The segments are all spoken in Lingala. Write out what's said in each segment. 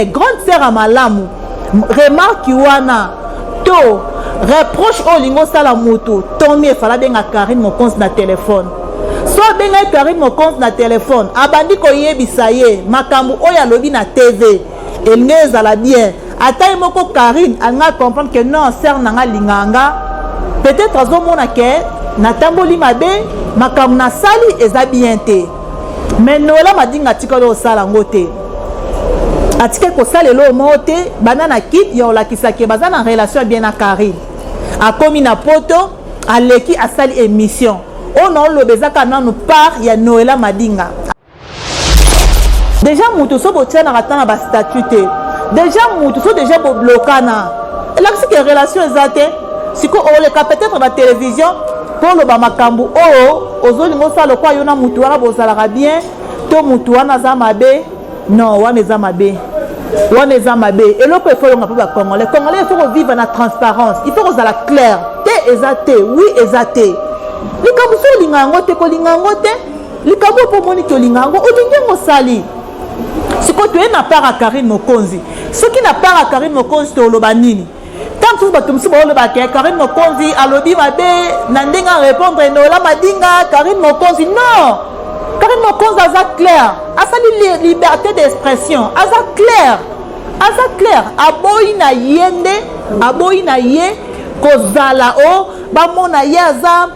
grande sœur à malamu remarque wana to reproche olingo sala moto tomi efala benga Karine Mokonzi na téléphone so benga Karine Mokonzi na téléphone abandi koyebisa ye makambo oyo alobi na TV elingi ezala bien ata moko Karine anga comprendre que non sœur nanga linganga peut-être azomona ke natamboli mabe makambo na sali eza bien te mais Noela Madinga tikolo osala ngote atike kosala elo mote banana kit ya olakisa ke baza na relation bien na Karine akomi na poto aleki asali émission ono lobezaka nanu part ya Noela Madinga déjà mutu so botiana katana ba statut déjà mutu so déjà bo blokana elakisi ke relation ezate siko oleka peut-être na télévision pour le bamakambu o ozolingo sala kwa yona mutu wana bozalaka bien to mutu wana za mabe non wana za mabe wana eza mabe eloko efo longa pa congolais il faut vivre na transparence il faut que la clair te ezate oui ezate likambu so lingango te ko lingango te likambu po moni to lingango olingengo sali siko to ena para Karine Mokonzi ce qui n'a pas Karine Mokonzi to loba nini tant que bato msuba loba ke Karine Mokonzi alobi mabe na ndenga répondre Noela Madinga Karine Mokonzi non Karine Mokonzi aza clair asali liberté d'expression aza clair aboyi na yende aboyi na ye kozala o bamona ye aza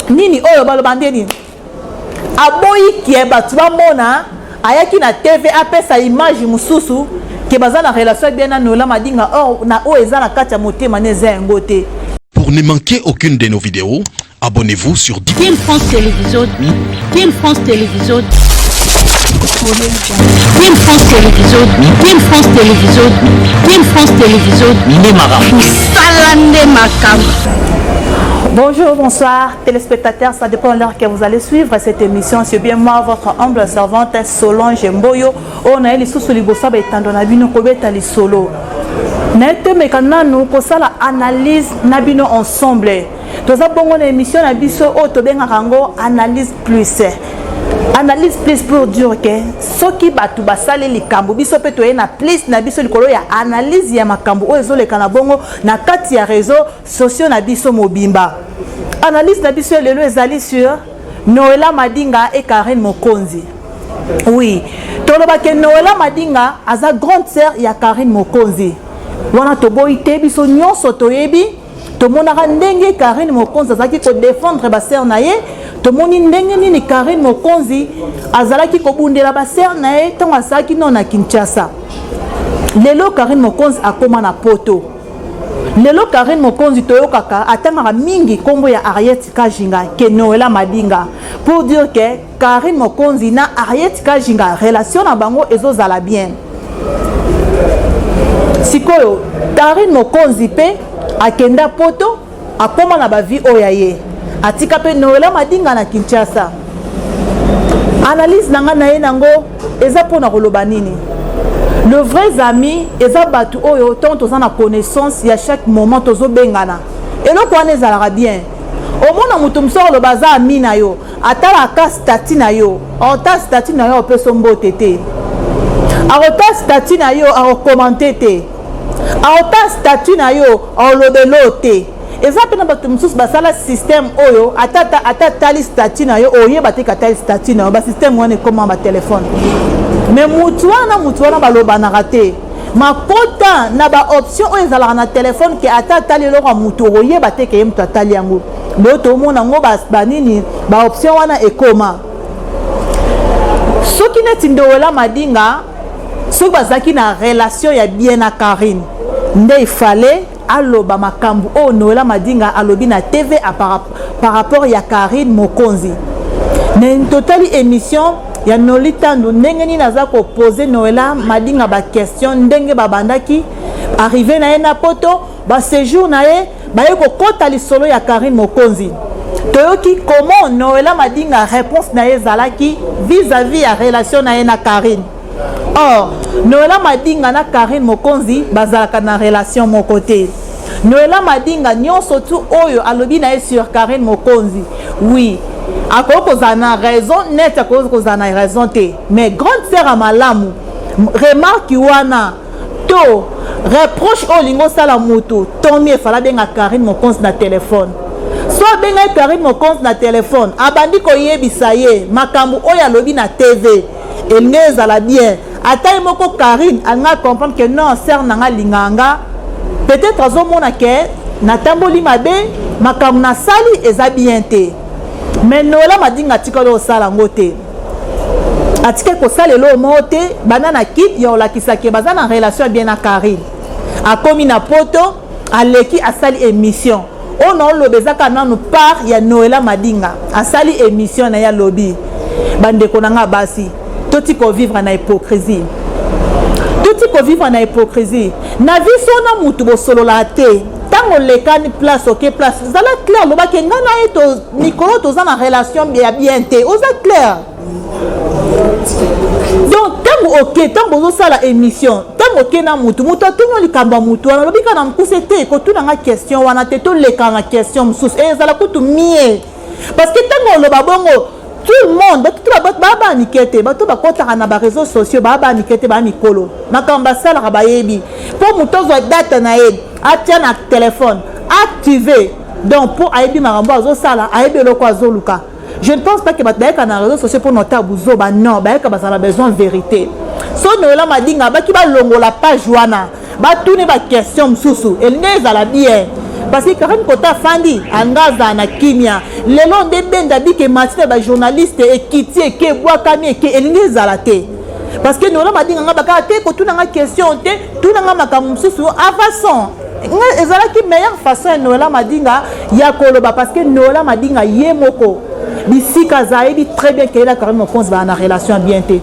nini oyo baloba ndeni aboyi kie bato bamona ayaki na TV apesa image mususu ke baza na relation bien na Noela Madinga na o eza na kati ya motema neza yango te. Pour ne manquer aucune de nos vidéos, abonnez-vous sur Team France Télévision. Team France Télévision. Team France Télévision. Team France Télévision. Team France Télévision. Salande Makam. Bonjour, bonsoir, téléspectateurs, ça dépend de l'heure que vous allez suivre cette émission. C'est bien moi, votre humble servante Solange Mboyo. On a les sous libosa betando na bino kobeta li solo. Nete mekana nous ko sala analyse na bino ensemble. Toza bongo na émission na biso o to benga rango analyse plus. Analyse plus pour dire que ce qui batu basale likambo biso pe to na plus na biso likolo ya analyse ya makambo o ezoleka na bongo na kati ya réseaux sociaux na biso mobimba. Analyse na biso lelo ezali sur Noela Madinga et Karine Mokonzi. Oui, toloba ke Noela Madinga aza grande sœur ya Karine Mokonzi. Wana toboyi te biso nyonso toyebi tomonaka ndenge Karine Mokonzi azaki ko défendre ba sœur na ye tomoni ndenge nini Karine Mokonzi azalaki ko bundela ba sœur na ye tango asaki non na Kinshasa. Lelo Karine Mokonzi akoma na poto. Lelo Karine Mokonzi toyokaka atangaka mingi kombo ya Ariette Kajinga ke Noela Madinga pour dire que Karine Mokonzi na Ariette Kajinga relation na bango ezozala bien. Sikoyo Karine Mokonzi pe akenda poto akoma na ba vie oyaye atika pe Noela Madinga na Kinshasa. Analyse nanga na ye nango eza pona koloba nini. Le vrai ami eza batu oyo tant toza na connaissance ya chaque moment tozo bengana eloko wana ezalaka bien omona mutu msoro lo baza ami na yo atala ka stati na yo ota stati na yo peso mbote te arota stati na yo akomante te arota stati na yo olobelo te eza pena batu msusu basala système oyo ata tali stati na yo oyeba te katali stati na yo ba système wana ekoma ba téléphone. Mais mutu wana baloba na raté makota na ba option oyo ezalaka na téléphone ke ata tali eloko mutu oyeba te ke mutu atali yango bo tomona ngo banini ba option wana ekoma soki neti Noela Madinga soki bazaki na relation ya bien na Karine nde ifale aloba makambu o Noela Madinga alobi na TV par rapport ya Karine Mokonzi ne totali émission ya nolitando ndenge ni naza ko poser Noela Madinga ba question ndenge babandaki arrivé na ye na poto ba séjour na ye ba yeko kota lisolo ya Karine Mokonzi toyoki comment Noela Madinga réponse na ye zalaki vis-à-vis ya relation na ye na Karine. Or Noela Madinga na Karine Mokonzi bazalaka na relation mon côté. Noela Madinga nyonso tu oyo alobi na ye sur Karine Mokonzi. Oui, akoko kozana raison net akoko kozana raison te mais grande sœur à malamu remarque wana to reproche olingo sala mutu tomi efala benga Karine Mokonzi na téléphone so benga Karine Mokonzi na téléphone abandi koyebisa ye makambo oyo alobi na TV elingi ezala bien ata moko Karine anga comprendre que non sœur nanga linganga peut-être azomona ke natamboli mabe makambo na sali eza bien te mais Noela Madinga tikolo osala ngote atike kosalelo mo te bana na kit ya olakisaki baza na relation bien na Karine akomi na poto aleki asali émission ono lobezaka nanu part ya Noela Madinga asali émission na ya lobi bandeko nanga basi toti ko vivre na hypocrisie toti ko vivre na hypocrisie na viso na mutu bosolola te tango lekani place ok place zala clair lobaki ngana eto mikolo toza na relation bien te oza clair. Donc tango ok tango zo sala émission tango ok na mutu atono likamba mutu wana lobika na mkuse te ko tuna nga question wana te to leka na question msus ezala kutu mie parce que tango loba bongo tout le monde baba nikete bato bakotaka na ba réseaux sociaux baba nikete ba mikolo makamba sala ka bayebi pour muto zo date na ye atia na téléphone activé donc pour ayebi makambo azo sala ayebi loko azoluka. Je ne pense pas que bato na réseaux sociaux pour noter buzo ba non ba ka basala besoin vérité so Noela Madinga ba ki ba longo la page wana ba tourner ba question msusu elinga ezala bien parce que Karine Kota Fandi angaza na kimia lelo nde benda bike matine ba journaliste ekiti ke bwakami ke elinga ezala te parce que Noela Madinga nga baka te ko tuna nga question te tuna nga makambo msusu a façon ezala ki meilleure façon ya Noela Madinga ya koloba parce que Noela Madinga ye moko bisika zaidi très bien que la Karine Mokonzi ba na relation bien te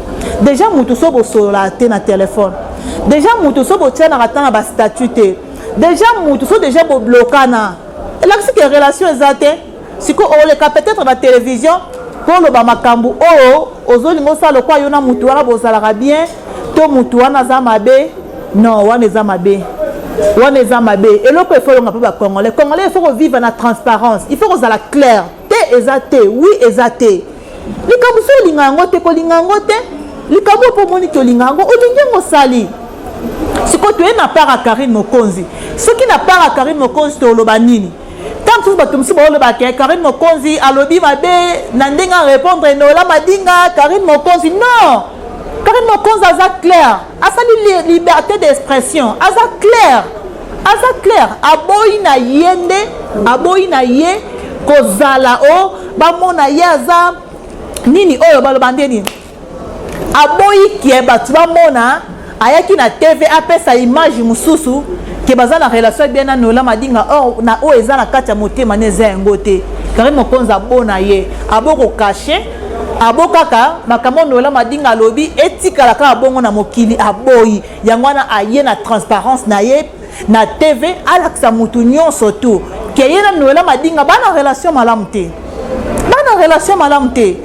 déjà mutu so bo sola te na téléphone déjà mutu so bo tia na ratana ba statut te déjà mutu so déjà bo blocana la que relation ezate siko o le peut-être na télévision pour le ba makambu o ozolingo sala kwa yona mutu wana bo sala bien to mutu wana za mabe non wana za mabe wana za mabe et loko il faut nga pa congolais il faut vivre na transparence il faut que ça clair te ezate oui ezate likambo so lingango te ko lingango te likambo po moni to lingango olingengo sali siko to na para Karine Mokonzi ce qui n'a pas Karine Mokonzi to loba nini tant tout bato msi ba loba ke Karine Mokonzi alobi mabe na ndenga répondre Noela Madinga Karine Mokonzi non Karine Mokonzi aza clair asali liberté d'expression aza clair aboyi na yende aboyi na ye kozala o bamona ye aza nini oyo baloba ndeni aboyi kie bato bamona ayaki na TV apesa image mususu ke baza na relation bien na Noela Madinga or na o eza na kati ya motema neza yango te Karine Mokonzi abona ye aboko caché abokaka makambo Noela Madinga alobi etikala ka bongo na mokili aboyi yango na aye na transparence na ye na TV alakisa mutu nyonso tu ke ye na Noela Madinga bana relation malamu te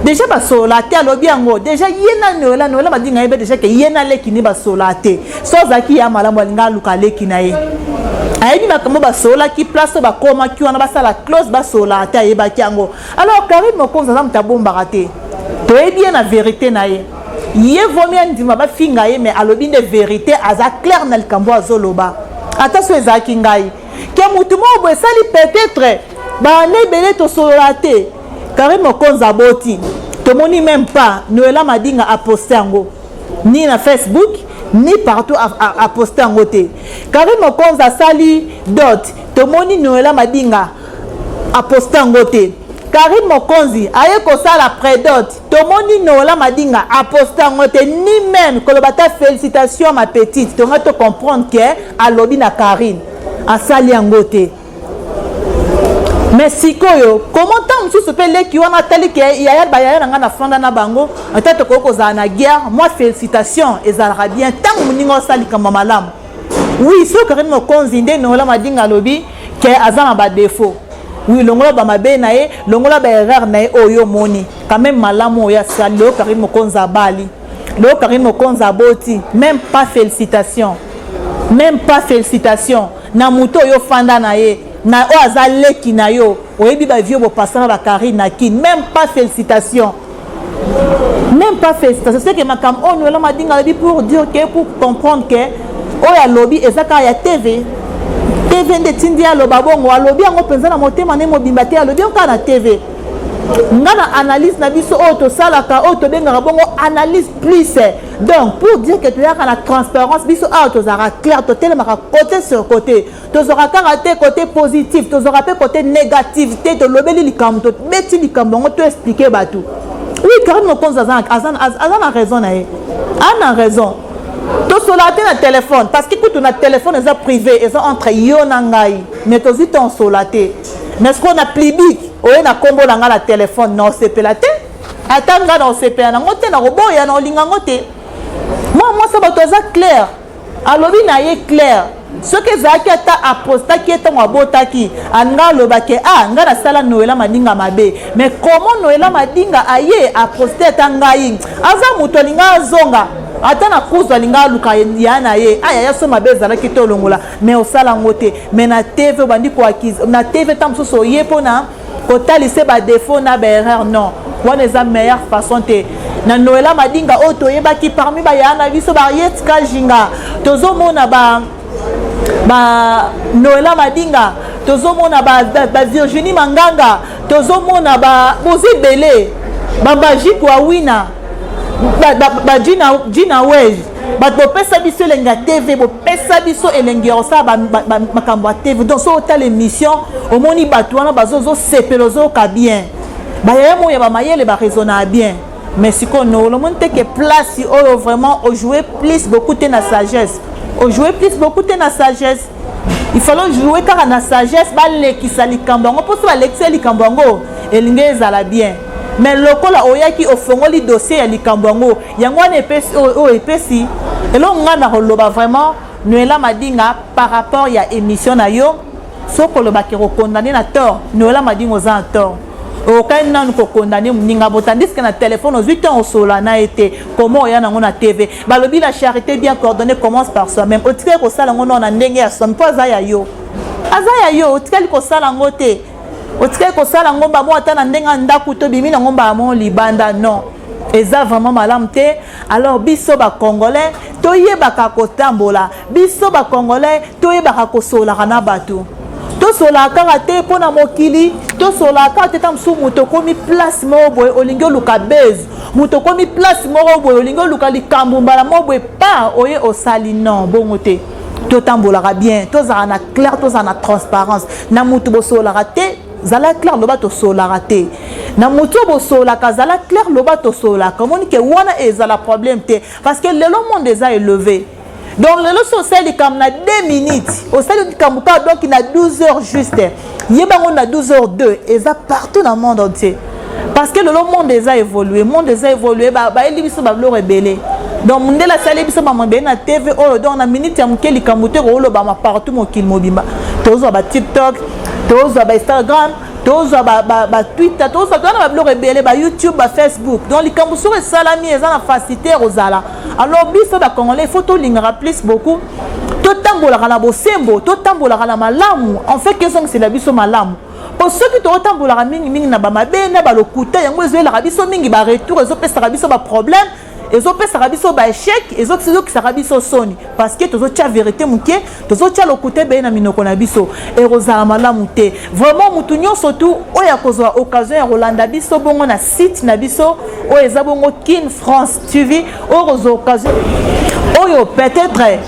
déjà basola te alobi yango déjà ye na Noela Madinga yebe déjà ke ye na leki ni basola te so zaki ya malamu alinga luka leki na ye ayebi makambo basola ki place bakoma ki wana basala close basola te ayeba ki yango alors Karine Mokonzi aza mutu abombaka te toyebi ye na vérité na ye ye vomi andima bafinga ye mais alobi nde vérité aza clair na likambo azoloba ata so ezalaki ngai ke mutu moko boye esali peut-être bana ebele tosolola te Karine Mokonzi aboti tomoni même pas Noela Madinga a posté yango ni na Facebook ni partout a posté yango te Karine Mokonzi asali dot tomoni Noela Madinga a posté yango te Karine Mokonzi aye kosala prédot tomoni Noela Madinga a posté yango te ni même kolobata félicitations ma petite tonga to comprendre que alobi na Karine asali yango te. Mais sikoyo comment tant mususu pe leki wana tali ke yaya bayaya nga na fanda na bango atata ko kozala na guerre moi félicitations ezalaka bien tant muningo sali kama malamu oui so Karine Mokonzi nde Noela Madinga lobi ke azana ba défaut oui longola ba mabe na ye longola ba erreur na ye oyo moni quand même malamu oya sali lo Karine Mokonzi abali lo Karine Mokonzi aboti même pas félicitations na muto yo fanda na ye na o azaleki na yo oyebi ba vieux bo passana ba Karine na ki même pas félicitations même pas félicitation. C'est que ma cam on nous m'a dit pour dire que pour comprendre que oh ya lobby et ça quand il y a TV de Tindia loba bongo lobby ngo penza na motema ne mobimba te lobby on na TV. Ngana analyse na biso auto salaka auto benga bongo analyse plus. Donc pour dire que tu as la transparence biso auto zara clair totel maka côté sur côté. Tu auras karaté côté positif, tu auras pas côté négativité, to lobeli likam to beti likam bongo to expliquer batou. Oui, Karim Mokonza a raison a raison. To solater na téléphone parce que quand on a téléphone est privé et entre yo na ngai mais to zit on solater. Mais ce qu'on a plibique oye na kombo na nga la téléphone non c'est pelate atanga na CP na ngote na roboya na linga ngote moi ça ba toza clair alobi na ye clair ce que zaki ata aposta qui est en botaki anga lobake nga na sala Noela Madinga mabe mais comment Noela Madinga aye aposta tangai aza muto linga zonga ata na kuzo linga luka yana ye aya so mabe zala ki to longola mais osala ngote mais na TV bandi ko akiz na TV tam so ye pona kota lycée ba défaut na ba erreur non wana eza meilleure façon te na Noela Madinga oto yeba ki parmi ba yana biso ba yetka jinga tozo mona ba Noela Madinga tozo mona ba Virginie Manganga tozo mona ba Bozi Belé ba Magic wa wina ba Gina Wedge ba pesa biso lenga TV bo pesa biso elengi osa ba makambo TV donc so ta l'émission au moni batwana bazozo sepelozo ka bien ba ya mo ya ba mayele ba raisonner bien mais si qu'on le monde que place oh vraiment au jouer plus beaucoup de na sagesse au jouer plus beaucoup de na sagesse il faut jouer car na sagesse ba le ki sali kambongo pour so Alexis likambongo elinge za la bien mais lokola oyaki ofongoli dossier ya likambongo yango na epesi o epesi elo ngana holoba vraiment Noela Madinga par rapport ya émission na yo soko loba ki condamner na tort Noela Madinga oza tort aucun nan ko condamner mninga botandis que na téléphone aux 8 ans au sola na été comment ya nango na TV balobi la charité bien coordonnée commence par soi-même otika ko sala ngono na ndenge ya son pas ya yo azaya yo otika ko sala ngote otika ko sala ngomba mo ata na ndenga ndaku to bimi na ngomba mo libanda non eza vraiment malamu te alors biso ba congolais toyebaka kotambola biso ba congolais toyebaka kosolaka na bato tosolaka te pona mokili tosolaka te tam su muto komi place mo boy olingo luka base muto komi place mo boy olingo luka likambo mbala mo boy pa oye osali non bongo te totambolaka bien tozala na clair tozala na transparence na mutu bosolaka te zala clair loba to sola te na mutu bo sola ka zala clair loba to sola comme on que wana ezala problème te parce que le monde déjà élevé donc le social comme na 2 minutes au stade comme pas donc il a 12 heures juste yeba on a 12 heures 2 et ça partout dans le monde entier parce que le monde déjà évolué ba eli biso ba blo rebelle donc mundela sale biso ba mbe na TV o donc na minute ya mukeli kamute ko lo ba ma partout mokil mobimba tozo ba TikTok tozo ba Instagram tozo ba Twitter tozo ba blo rebelle ba YouTube ba Facebook donc les kambuso et salami eza na facilité rozala alors biso ba congolais photo lingara plus beaucoup to tambola kana bosembo to tambola kana malamu en fait que c'est la biso malamu pour ceux qui to tambola mingi na ba mabena ba lokuta yango ezoela biso mingi ba retour ezo pesa biso ba problème ezo pesa biso ba échec ezo qui sera biso soni parce que tozo tia vérité muke tozo tia lokuta be na minoko na biso et rozala malamu te vraiment mutu nyonso surtout oya kozwa occasion ya rolanda biso bongo na site na biso o eza bongo Kin France TV o rozo occasion oyo peut-être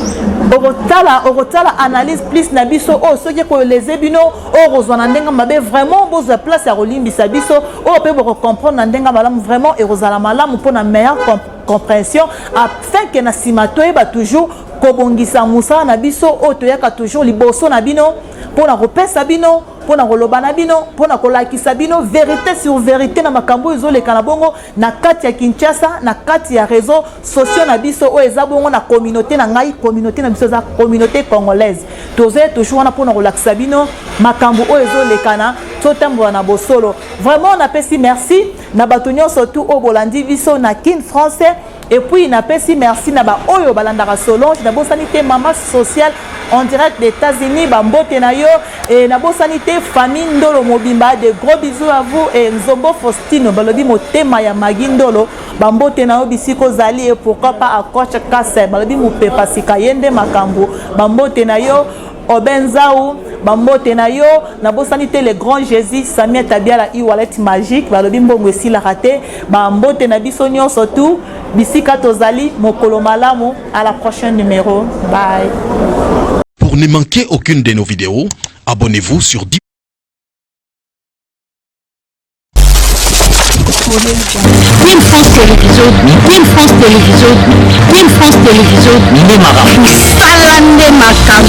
orotala analyse plus na biso o soki ko les ebino o rozwa na ndenga mabe vraiment boza place ya rolimbisa biso o pe bo comprendre na ndenga malamu vraiment et rozala malamu pour na meilleure compréhension afin que na simato eba toujours kobongisa musa na biso o toyaka toujours liboso na bino pour na repesa bino pour na koloba na bino pour na kolakisa bino vérité sur vérité na makambo ezoleka na bongo na kati ya Kinshasa na kati ya réseaux sociaux na biso o eza bongo na communauté na ngai communauté na biso za communauté congolaise toze toujours na pour na kolakisa bino makambo o ezoleka na totambola na bosolo vraiment on appelle merci na batonyo surtout au bolandi biso na Kin français et puis na pesi merci na ba oyo balandaka Solange na bosanité maman sociale en direct des États-Unis, Bambote na yo, et Nabo Sanité, famille Ndolo Mobimba, de gros bisous à vous, et Nzombo Faustino, Balobi Motema ya Magindolo, Bambote na yo, Bisiko Zali, et pourquoi pas à Coach Kasse, Balobi Mopepa Sikayende Makambo, Bambote na yo, Obenzaou, Bambote na yo, Nabo Sanité, le grand Jésus, Samia Tabiala, e-wallet magique, Balobi Mbongo si la raté, Bambote na Bisonio surtout, Bisika Tozali, Mokolo Malamu, à la prochaine numéro. Bye. Pour ne manquer aucune de nos vidéos, abonnez-vous sur Team France Télévision, Team France Télévision, Team France Télévision, Salande Makam.